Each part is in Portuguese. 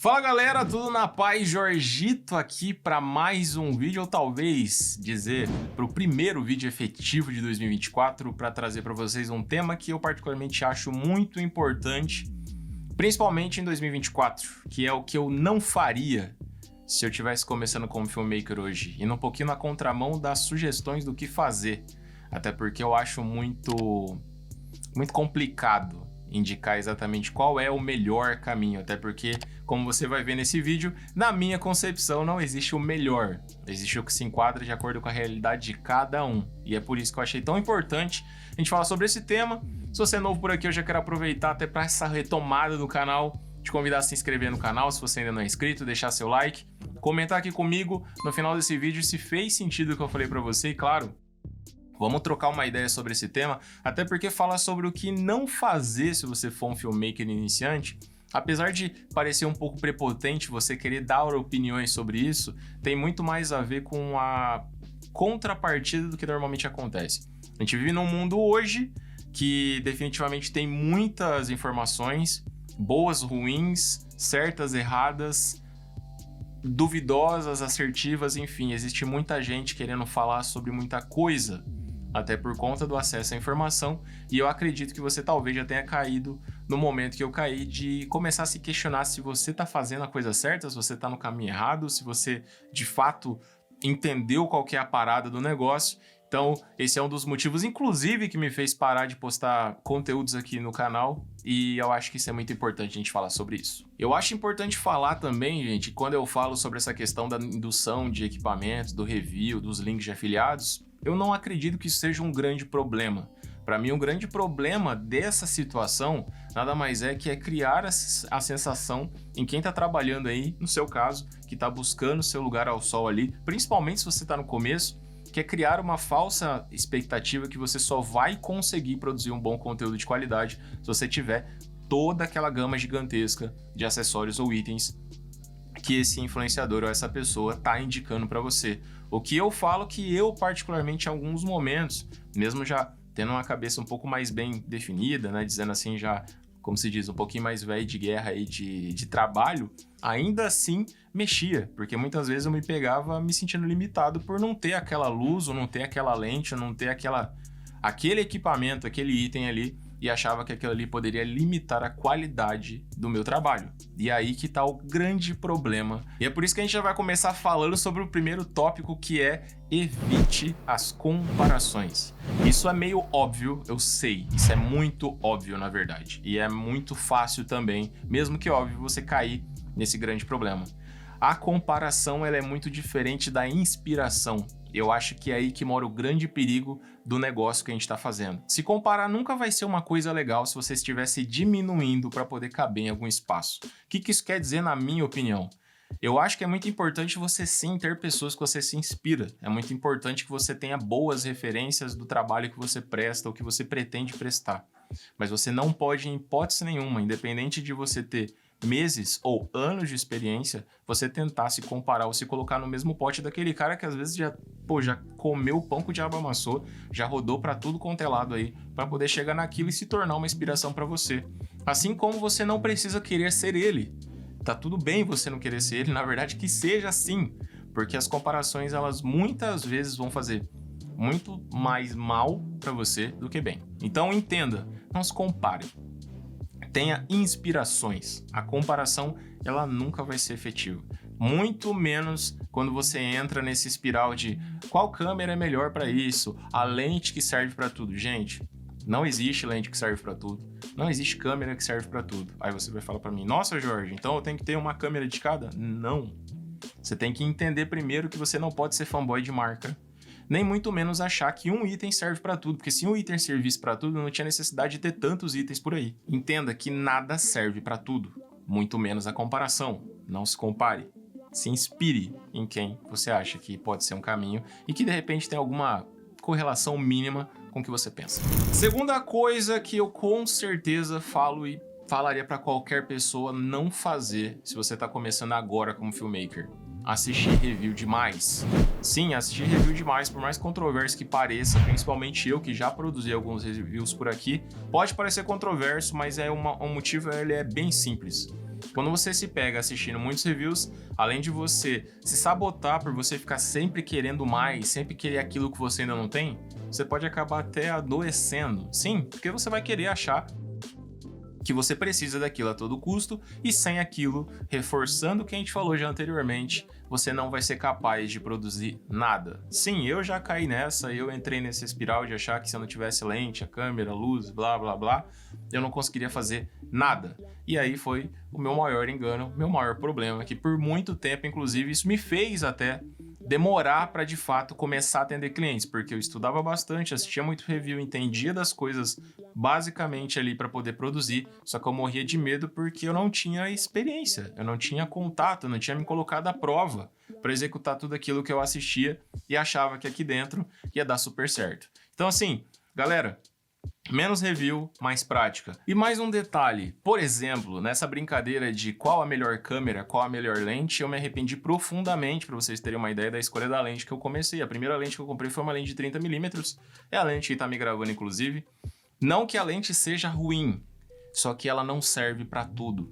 Fala galera, tudo na paz? Jorgito aqui para mais um vídeo, ou talvez dizer para o primeiro vídeo efetivo de 2024, para trazer para vocês um tema que eu particularmente acho muito importante, principalmente em 2024, que é o que eu não faria se eu estivesse começando como filmmaker hoje, indo um pouquinho na contramão das sugestões do que fazer, até porque eu acho muito complicado indicar exatamente qual é o melhor caminho, até porque, como você vai ver nesse vídeo, na minha concepção não existe o melhor, existe o que se enquadra de acordo com a realidade de cada um, e é por isso que eu achei tão importante a gente falar sobre esse tema. Se você é novo por aqui, eu já quero aproveitar até para essa retomada do canal, te convidar a se inscrever no canal se você ainda não é inscrito, deixar seu like, comentar aqui comigo no final desse vídeo se fez sentido o que eu falei para você, e claro, vamos trocar uma ideia sobre esse tema, até porque fala sobre o que não fazer se você for um filmmaker iniciante. Apesar de parecer um pouco prepotente você querer dar opiniões sobre isso, tem muito mais a ver com a contrapartida do que normalmente acontece. A gente vive num mundo hoje que definitivamente tem muitas informações, boas, ruins, certas, erradas, duvidosas, assertivas, enfim, existe muita gente querendo falar sobre muita coisa, até por conta do acesso à informação, e eu acredito que você talvez já tenha caído no momento que eu caí de começar a se questionar se você está fazendo a coisa certa, se você está no caminho errado, se você de fato entendeu qual que é a parada do negócio. Então, esse é um dos motivos, inclusive, que me fez parar de postar conteúdos aqui no canal, e eu acho que isso é muito importante a gente falar sobre isso. Eu acho importante falar também, gente, quando eu falo sobre essa questão da indução de equipamentos, do review, dos links de afiliados, eu não acredito que isso seja um grande problema. Para mim, um grande problema dessa situação nada mais é que é criar a sensação em quem está trabalhando aí, no seu caso, que está buscando seu lugar ao sol ali, principalmente se você está no começo, que é criar uma falsa expectativa que você só vai conseguir produzir um bom conteúdo de qualidade se você tiver toda aquela gama gigantesca de acessórios ou itens que esse influenciador ou essa pessoa está indicando para você. O que eu falo que eu, particularmente, em alguns momentos, mesmo já tendo uma cabeça um pouco mais bem definida, né, dizendo assim, já, como se diz, um pouquinho mais velho de guerra aí de trabalho, ainda assim mexia, porque muitas vezes eu me pegava me sentindo limitado por não ter aquela luz, ou não ter aquela lente, ou não ter aquele equipamento, aquele item ali, e achava que aquilo ali poderia limitar a qualidade do meu trabalho. E aí que tá o grande problema. E é por isso que a gente já vai começar falando sobre o primeiro tópico, que é evite as comparações. Isso é meio óbvio, eu sei. Isso é muito óbvio, na verdade. E é muito fácil também, mesmo que óbvio, você cair nesse grande problema. A comparação, ela é muito diferente da inspiração. Eu acho que é aí que mora o grande perigo do negócio que a gente está fazendo. Se comparar nunca vai ser uma coisa legal se você estivesse diminuindo para poder caber em algum espaço. O que isso quer dizer, na minha opinião? Eu acho que é muito importante você sim ter pessoas que você se inspira. É muito importante que você tenha boas referências do trabalho que você presta ou que você pretende prestar. Mas você não pode, em hipótese nenhuma, independente de você ter meses ou anos de experiência, você tentar se comparar ou se colocar no mesmo pote daquele cara que às vezes já comeu o pão que o diabo amassou, já rodou para tudo quanto é lado aí, para poder chegar naquilo e se tornar uma inspiração para você. Assim como você não precisa querer ser ele. Tá tudo bem você não querer ser ele, na verdade que seja assim, porque as comparações, elas muitas vezes vão fazer muito mais mal para você do que bem. Então entenda, não se compare. Tenha inspirações. A comparação, ela nunca vai ser efetiva. Muito menos quando você entra nesse espiral de qual câmera é melhor para isso, a lente que serve para tudo. Gente, não existe lente que serve para tudo. Não existe câmera que serve para tudo. Aí você vai falar para mim, nossa, Jorge, então eu tenho que ter uma câmera de cada? Não. Você tem que entender primeiro que você não pode ser fanboy de marca, nem muito menos achar que um item serve para tudo, porque se um item servisse para tudo, não tinha necessidade de ter tantos itens por aí. Entenda que nada serve para tudo, muito menos a comparação. Não se compare. Se inspire em quem você acha que pode ser um caminho e que de repente tem alguma correlação mínima com o que você pensa. Segunda coisa que eu com certeza falo e falaria para qualquer pessoa não fazer se você está começando agora como filmmaker: assistir review demais. Sim, assistir review demais, por mais controverso que pareça, principalmente eu que já produzi alguns reviews por aqui, pode parecer controverso, mas um motivo ele é bem simples. quando você se pega assistindo muitos reviews, além de você se sabotar por você ficar sempre querendo mais, sempre querer aquilo que você ainda não tem, você pode acabar até adoecendo. Sim, porque você vai querer achar que você precisa daquilo a todo custo, e sem aquilo, reforçando o que a gente falou já anteriormente, você não vai ser capaz de produzir nada. Sim, eu já caí nessa, eu entrei nessa espiral de achar que se eu não tivesse lente, a câmera, a luz, blá blá blá, eu não conseguiria fazer nada. E aí foi o meu maior engano, meu maior problema, que por muito tempo, inclusive, isso me fez até demorar para de fato começar a atender clientes, porque eu estudava bastante, assistia muito review, entendia das coisas basicamente ali para poder produzir, só que eu morria de medo porque eu não tinha experiência, eu não tinha contato, eu não tinha me colocado à prova para executar tudo aquilo que eu assistia e achava que aqui dentro ia dar super certo. Então assim, galera, menos review, mais prática. E mais um detalhe, por exemplo, nessa brincadeira de qual a melhor câmera, qual a melhor lente, eu me arrependi profundamente, para vocês terem uma ideia da escolha da lente que eu comecei. A primeira lente que eu comprei foi uma lente de 30mm, é a lente que tá me gravando inclusive. Não que a lente seja ruim, só que ela não serve para tudo.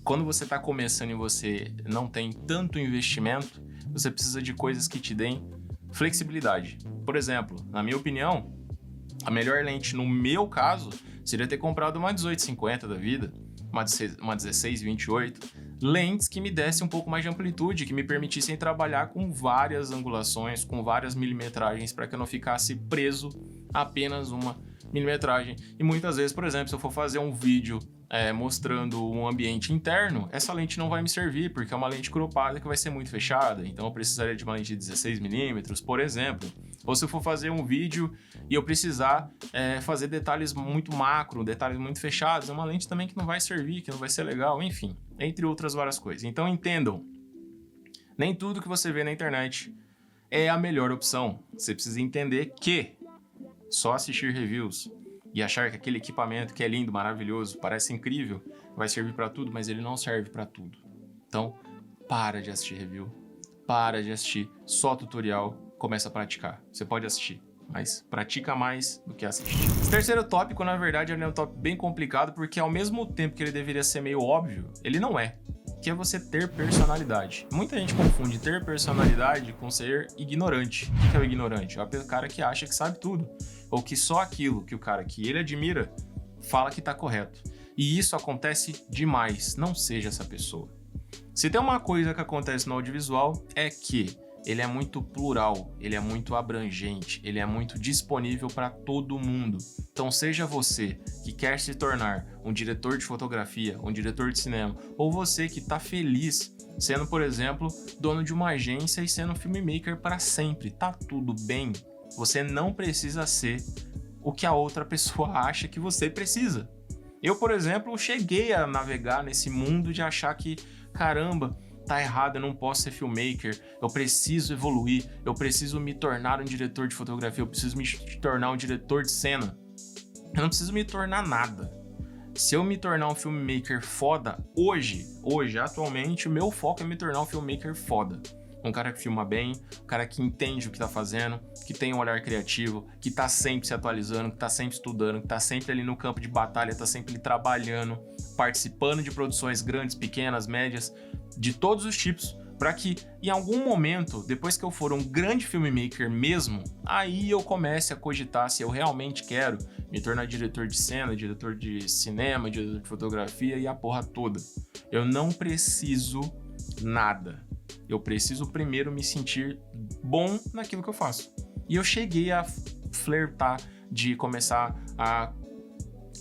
Quando você tá começando e você não tem tanto investimento, você precisa de coisas que te deem flexibilidade. Por exemplo, na minha opinião, a melhor lente, no meu caso, seria ter comprado uma 1850 da vida, uma 16-28, lentes que me dessem um pouco mais de amplitude, que me permitissem trabalhar com várias angulações, com várias milimetragens, para que eu não ficasse preso a apenas uma milimetragem. E muitas vezes, por exemplo, se eu for fazer um vídeo mostrando um ambiente interno, essa lente não vai me servir, porque é uma lente cropada que vai ser muito fechada, então eu precisaria de uma lente de 16mm, por exemplo. Ou se eu for fazer um vídeo e eu precisar fazer detalhes muito macro, detalhes muito fechados, é uma lente também que não vai servir, que não vai ser legal, enfim, entre outras várias coisas. Então entendam, nem tudo que você vê na internet é a melhor opção. Você precisa entender que só assistir reviews e achar que aquele equipamento que é lindo, maravilhoso, parece incrível, vai servir para tudo, mas ele não serve para tudo. Então, para de assistir review, para de assistir só tutorial, começa a praticar. Você pode assistir, mas pratica mais do que assistir. Esse terceiro tópico, na verdade, ele é um tópico bem complicado, porque ao mesmo tempo que ele deveria ser meio óbvio, ele não é. Que é você ter personalidade. Muita gente confunde ter personalidade com ser ignorante. O que é o ignorante? É o cara que acha que sabe tudo, ou que só aquilo que o cara que ele admira fala que tá correto. E isso acontece demais. Não seja essa pessoa. Se tem uma coisa que acontece no audiovisual, é que ele é muito plural, ele é muito abrangente, ele é muito disponível para todo mundo. Então seja você que quer se tornar um diretor de fotografia, um diretor de cinema, ou você que está feliz sendo, por exemplo, dono de uma agência e sendo filmmaker para sempre, tá tudo bem. Você não precisa ser o que a outra pessoa acha que você precisa. Eu, por exemplo, cheguei a navegar nesse mundo de achar que, caramba, tá errado, eu não posso ser filmmaker, eu preciso evoluir, eu preciso me tornar um diretor de fotografia, eu preciso me tornar um diretor de cena. Eu não preciso me tornar nada. Se eu me tornar um filmmaker foda, hoje, atualmente, o meu foco é me tornar um filmmaker foda. Um cara que filma bem, um cara que entende o que tá fazendo, que tem um olhar criativo, que tá sempre se atualizando, que tá sempre estudando, que tá sempre ali no campo de batalha, tá sempre ali trabalhando, participando de produções grandes, pequenas, médias, de todos os tipos, para que em algum momento, depois que eu for um grande filmmaker mesmo, aí eu comece a cogitar se eu realmente quero me tornar diretor de cena, diretor de cinema, diretor de fotografia e a porra toda. Eu não preciso nada. Eu preciso primeiro me sentir bom naquilo que eu faço. E eu cheguei a flertar de começar a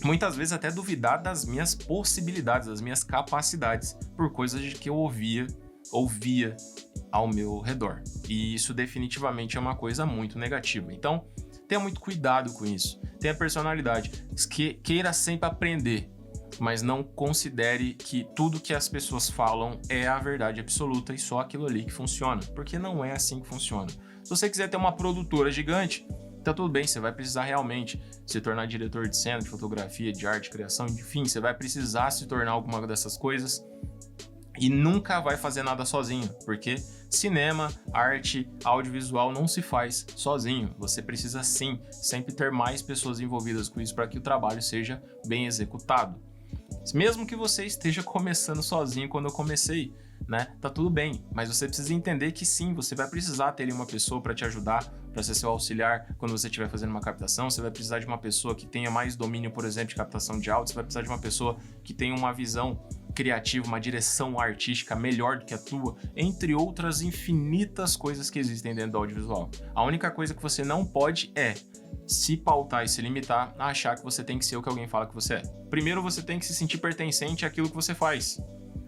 muitas vezes até duvidar das minhas possibilidades, das minhas capacidades, por coisas que eu ouvia ao meu redor. E isso definitivamente é uma coisa muito negativa. Então, tenha muito cuidado com isso. Tenha personalidade. Queira sempre aprender, mas não considere que tudo que as pessoas falam é a verdade absoluta e só aquilo ali que funciona, porque não é assim que funciona. Se você quiser ter uma produtora gigante, tá tudo bem, você vai precisar realmente se tornar diretor de cena, de fotografia, de arte, criação, enfim, você vai precisar se tornar alguma dessas coisas e nunca vai fazer nada sozinho, porque cinema, arte, audiovisual não se faz sozinho. Você precisa sim sempre ter mais pessoas envolvidas com isso para que o trabalho seja bem executado. Mesmo que você esteja começando sozinho quando eu comecei, né? Tá tudo bem, mas você precisa entender que sim, você vai precisar ter ali uma pessoa para te ajudar, para ser seu auxiliar quando você estiver fazendo uma captação. Você vai precisar de uma pessoa que tenha mais domínio, por exemplo, de captação de áudio. Você vai precisar de uma pessoa que tenha uma visão criativa, uma direção artística melhor do que a tua, entre outras infinitas coisas que existem dentro do audiovisual. A única coisa que você não pode é se pautar e se limitar a achar que você tem que ser o que alguém fala que você é. Primeiro você tem que se sentir pertencente àquilo que você faz.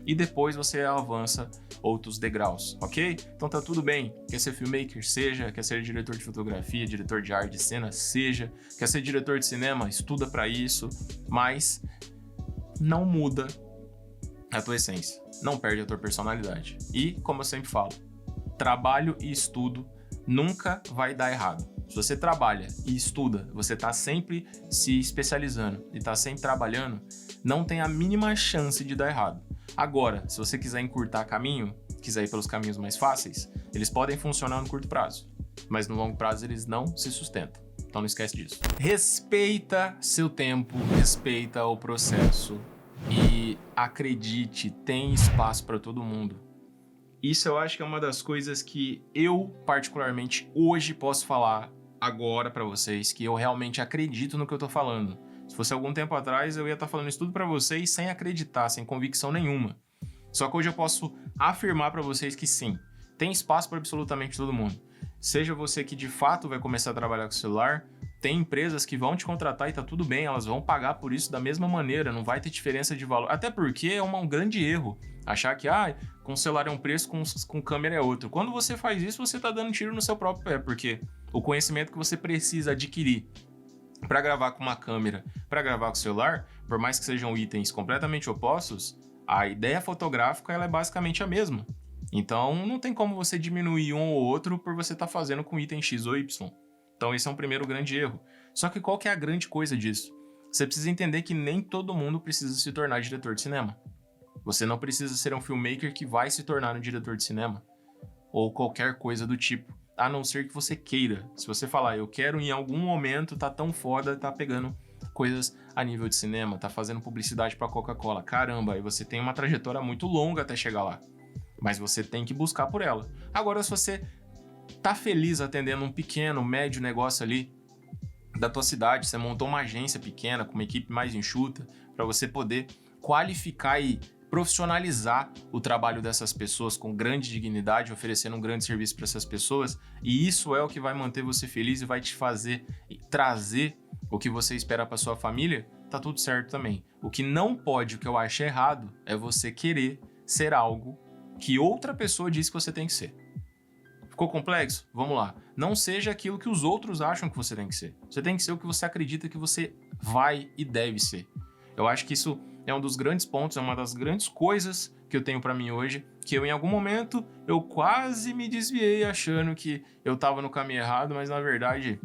E depois você avança outros degraus, ok? Então tá tudo bem. Quer ser filmmaker? Seja. Quer ser diretor de fotografia, diretor de arte de cena? Seja. Quer ser diretor de cinema? Estuda pra isso. Mas não muda a tua essência. Não perde a tua personalidade. E, como eu sempre falo, trabalho e estudo nunca vai dar errado. Se você trabalha e estuda, você tá sempre se especializando e tá sempre trabalhando, não tem a mínima chance de dar errado. Agora, se você quiser encurtar caminho, quiser ir pelos caminhos mais fáceis, eles podem funcionar no curto prazo, mas no longo prazo eles não se sustentam. Então não esquece disso. Respeita seu tempo, respeita o processo e acredite, tem espaço para todo mundo. Isso eu acho que é uma das coisas que eu, particularmente, hoje posso falar agora para vocês, que eu realmente acredito no que eu tô falando. Se fosse algum tempo atrás, eu ia estar falando isso tudo para vocês sem acreditar, sem convicção nenhuma. Só que hoje eu posso afirmar para vocês que sim, tem espaço para absolutamente todo mundo. Seja você que de fato vai começar a trabalhar com celular, tem empresas que vão te contratar e tá tudo bem, elas vão pagar por isso da mesma maneira, não vai ter diferença de valor. Até porque é um grande erro achar que com celular é um preço, com câmera é outro. Quando você faz isso, você tá dando tiro no seu próprio pé, porque o conhecimento que você precisa adquirir para gravar com uma câmera, para gravar com o celular, por mais que sejam itens completamente opostos, a ideia fotográfica ela é basicamente a mesma. Então não tem como você diminuir um ou outro por você estar fazendo com item X ou Y. Então esse é um primeiro grande erro. Só que qual que é a grande coisa disso? Você precisa entender que nem todo mundo precisa se tornar diretor de cinema. Você não precisa ser um filmmaker que vai se tornar um diretor de cinema. Ou qualquer coisa do tipo. A não ser que você queira. Se você falar, eu quero em algum momento tá tão foda, tá pegando coisas a nível de cinema, tá fazendo publicidade pra Coca-Cola. Caramba, aí você tem uma trajetória muito longa até chegar lá. Mas você tem que buscar por ela. Agora, se você tá feliz atendendo um pequeno, médio negócio ali da tua cidade, você montou uma agência pequena, com uma equipe mais enxuta, para você poder qualificar e profissionalizar o trabalho dessas pessoas com grande dignidade, oferecendo um grande serviço para essas pessoas, e isso é o que vai manter você feliz e vai te fazer trazer o que você espera para sua família, tá tudo certo também. O que não pode, o que eu acho errado, é você querer ser algo que outra pessoa diz que você tem que ser. Ficou complexo? Vamos lá. Não seja aquilo que os outros acham que você tem que ser. Você tem que ser o que você acredita que você vai e deve ser. Eu acho que isso é um dos grandes pontos, é uma das grandes coisas que eu tenho pra mim hoje, que eu em algum momento eu quase me desviei achando que eu tava no caminho errado, mas na verdade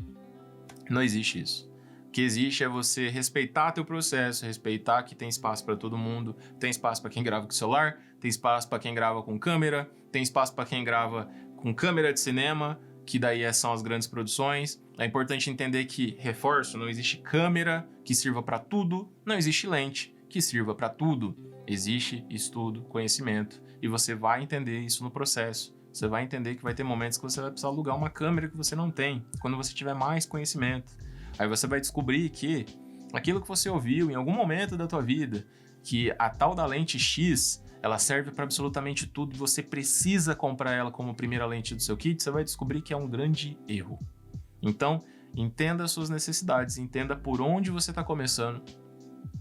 não existe isso. O que existe é você respeitar teu processo, respeitar que tem espaço pra todo mundo, tem espaço pra quem grava com celular, tem espaço pra quem grava com câmera, tem espaço pra quem grava com câmera de cinema, que daí são as grandes produções. É importante entender que, reforço, não existe câmera que sirva para tudo, não existe lente que sirva para tudo. Existe estudo, conhecimento, e você vai entender isso no processo. Você vai entender que vai ter momentos que você vai precisar alugar uma câmera que você não tem, quando você tiver mais conhecimento. Aí você vai descobrir que aquilo que você ouviu em algum momento da tua vida, que a tal da lente X, ela serve para absolutamente tudo e você precisa comprar ela como primeira lente do seu kit, você vai descobrir que é um grande erro. Então, entenda as suas necessidades, entenda por onde você está começando,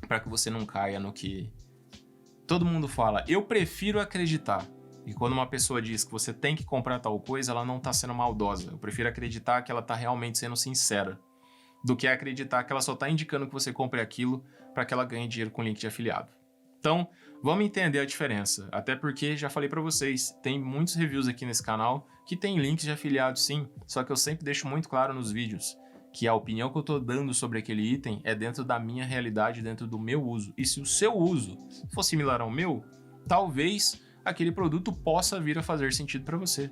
para que você não caia no que todo mundo fala. Eu prefiro acreditar. E quando uma pessoa diz que você tem que comprar tal coisa, ela não está sendo maldosa. Eu prefiro acreditar que ela está realmente sendo sincera, do que acreditar que ela só está indicando que você compre aquilo para que ela ganhe dinheiro com link de afiliado. Então, vamos entender a diferença, até porque, já falei para vocês, tem muitos reviews aqui nesse canal que tem links de afiliado sim, só que eu sempre deixo muito claro nos vídeos que a opinião que eu tô dando sobre aquele item é dentro da minha realidade, dentro do meu uso. E se o seu uso for similar ao meu, talvez aquele produto possa vir a fazer sentido para você,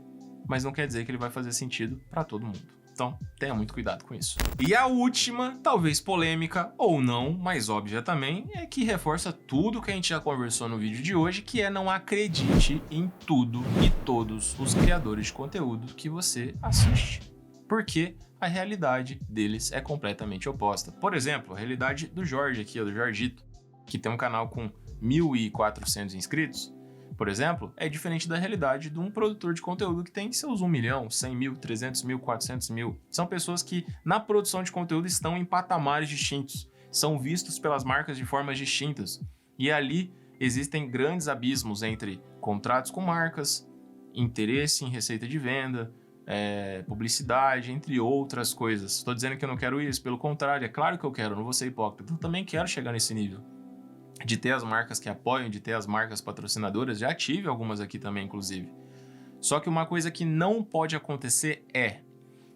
mas não quer dizer que ele vai fazer sentido para todo mundo. Então, tenha muito cuidado com isso. E a última, talvez polêmica ou não, mas óbvia também, é que reforça tudo que a gente já conversou no vídeo de hoje, que é não acredite em tudo e todos os criadores de conteúdo que você assiste. Porque a realidade deles é completamente oposta. Por exemplo, a realidade do Jorge aqui, do Jorgito, que tem um canal com 1.400 inscritos, por exemplo, é diferente da realidade de um produtor de conteúdo que tem seus 1 milhão, 100 mil, 300 mil, 400 mil. São pessoas que, na produção de conteúdo, estão em patamares distintos, são vistos pelas marcas de formas distintas. E ali existem grandes abismos entre contratos com marcas, interesse em receita de venda, publicidade, entre outras coisas. Estou dizendo que eu não quero isso, pelo contrário, é claro que eu quero, não vou ser hipócrita. Eu também quero chegar nesse nível de ter as marcas que apoiam, de ter as marcas patrocinadoras. Já tive algumas aqui também, inclusive. Só que uma coisa que não pode acontecer é: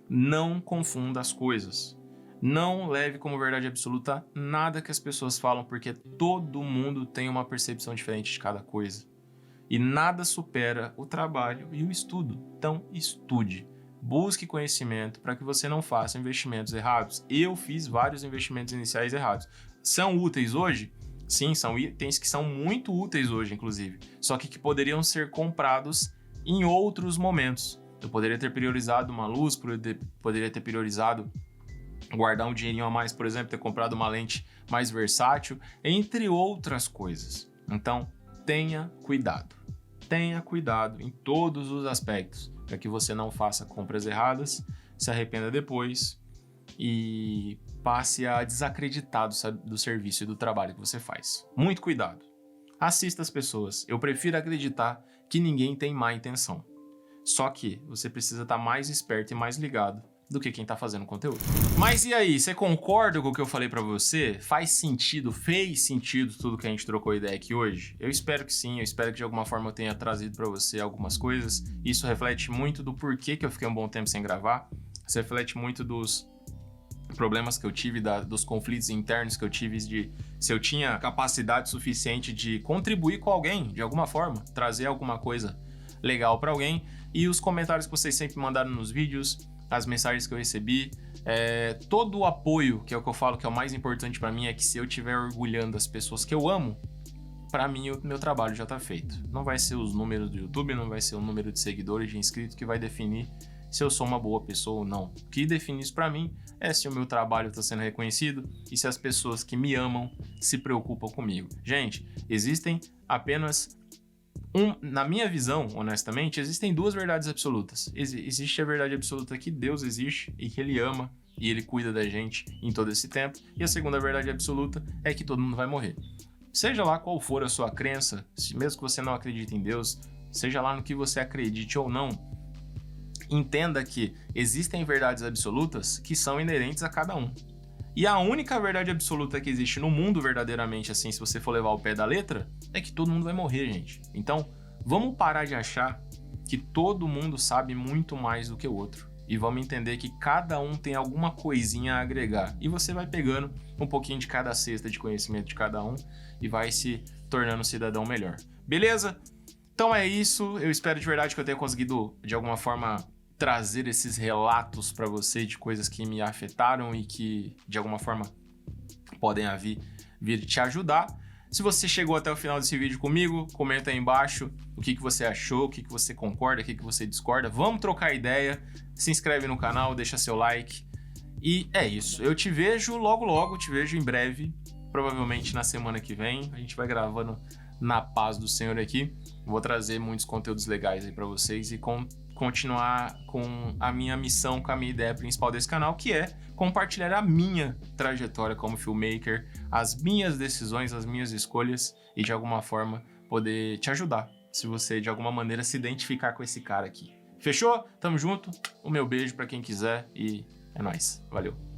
não confunda as coisas. Não leve como verdade absoluta nada que as pessoas falam, porque todo mundo tem uma percepção diferente de cada coisa. E nada supera o trabalho e o estudo. Então, estude. Busque conhecimento para que você não faça investimentos errados. Eu fiz vários investimentos iniciais errados. São úteis hoje? Sim, são itens que são muito úteis hoje, inclusive. Só que poderiam ser comprados em outros momentos. Eu poderia ter priorizado uma luz, poderia ter priorizado guardar um dinheirinho a mais, por exemplo, ter comprado uma lente mais versátil, entre outras coisas. Então, tenha cuidado. Tenha cuidado em todos os aspectos, para que você não faça compras erradas, se arrependa depois e passe a desacreditar do serviço e do trabalho que você faz. Muito cuidado. Assista as pessoas. Eu prefiro acreditar que ninguém tem má intenção. Só que você precisa estar mais esperto e mais ligado do que quem está fazendo conteúdo. Mas e aí, você concorda com o que eu falei para você? Faz sentido, fez sentido tudo que a gente trocou ideia aqui hoje? Eu espero que sim, eu espero que de alguma forma eu tenha trazido para você algumas coisas. Isso reflete muito do porquê que eu fiquei um bom tempo sem gravar. Isso reflete muito dos problemas que eu tive, dos conflitos internos que eu tive, de se eu tinha capacidade suficiente de contribuir com alguém, de alguma forma, trazer alguma coisa legal para alguém. E os comentários que vocês sempre mandaram nos vídeos, as mensagens que eu recebi, todo o apoio, que é o que eu falo que é o mais importante para mim, é que se eu estiver orgulhando as pessoas que eu amo, para mim o meu trabalho já tá feito. Não vai ser os números do YouTube, não vai ser o número de seguidores, de inscritos que vai definir se eu sou uma boa pessoa ou não. O que define isso para mim é se o meu trabalho está sendo reconhecido e se as pessoas que me amam se preocupam comigo. Gente, existem apenas na minha visão, honestamente, existem duas verdades absolutas. Existe a verdade absoluta que Deus existe e que Ele ama e Ele cuida da gente em todo esse tempo. E a segunda verdade absoluta é que todo mundo vai morrer. Seja lá qual for a sua crença, mesmo que você não acredite em Deus, seja lá no que você acredite ou não, entenda que existem verdades absolutas que são inerentes a cada um. E a única verdade absoluta que existe no mundo verdadeiramente, assim, se você for levar o pé da letra, é que todo mundo vai morrer, gente. Então, vamos parar de achar que todo mundo sabe muito mais do que o outro. E vamos entender que cada um tem alguma coisinha a agregar. E você vai pegando um pouquinho de cada cesta de conhecimento de cada um e vai se tornando um cidadão melhor. Beleza? Então é isso. Eu espero de verdade que eu tenha conseguido, de alguma forma, trazer esses relatos para você de coisas que me afetaram e que, de alguma forma, podem vir te ajudar. Se você chegou até o final desse vídeo comigo, comenta aí embaixo o que você achou, o que você concorda, o que você discorda. Vamos trocar ideia, se inscreve no canal, deixa seu like. E é isso, eu te vejo logo, te vejo em breve, provavelmente na semana que vem. A gente vai gravando na paz do Senhor aqui. Vou trazer muitos conteúdos legais aí para vocês e continuar com a minha missão, com a minha ideia principal desse canal, que é compartilhar a minha trajetória como filmmaker, as minhas decisões, as minhas escolhas e de alguma forma poder te ajudar, se você de alguma maneira se identificar com esse cara aqui. Fechou? Tamo junto, o meu beijo pra quem quiser e é nóis. Valeu!